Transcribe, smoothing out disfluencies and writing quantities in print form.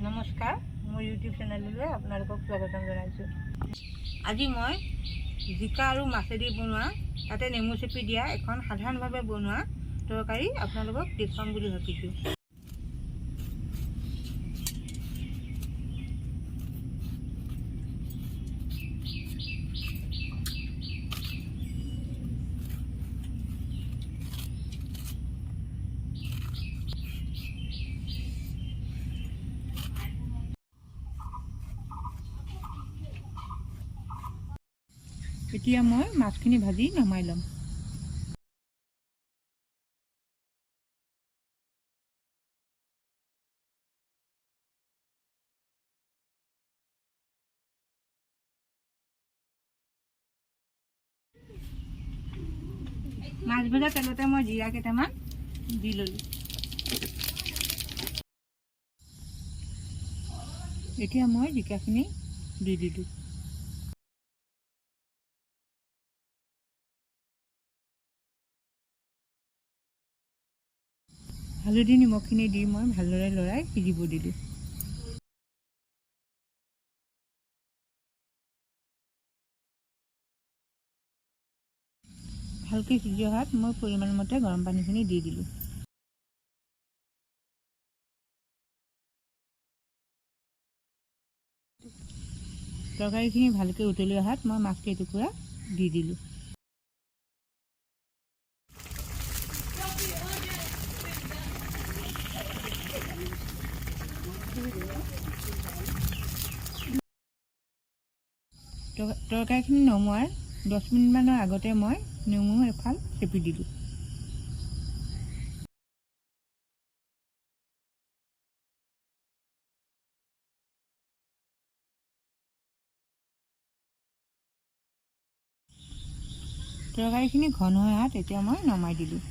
নমস্কাৰ, মোৰ ইউটিউব চেনেললৈ আপোনালোকক স্বাগতম জনাইছোঁ। আজি মই জিকা আৰু মাছেদি বনোৱা তাতে নেমু চেপি দিয়া এখন সাধাৰণভাৱে বনোৱা তৰকাৰী আপোনালোকক দেখুৱাম বুলি ভাবিছোঁ। এতিয়া মই মাছখিনি ভাজি নমাই ল'ম। মাছ ভজা তেলতে মই জিৰা কেইটামান দি ল'লোঁ। এতিয়া মই জিকাখিনি দি দিলোঁ। হালধি নিমখখিনি দি মই ভালদৰে লৰাই সিজিব দিলোঁ। ভালকৈ সিজি অহাত মই পৰিমাণ মতে গৰম পানীখিনি দি দিলোঁ। তৰকাৰীখিনি ভালকৈ উতলি অহাত মই মাছকেইটুকুৰা দি দিলোঁ। তৰকাৰীখিনি নমোৱাৰ 10 মিনিটমানৰ আগতে মই নেমু এফাল চেপি দিলোঁ। তৰকাৰীখিনি ঘন হৈ অহাত এতিয়া মই নমাই দিলোঁ।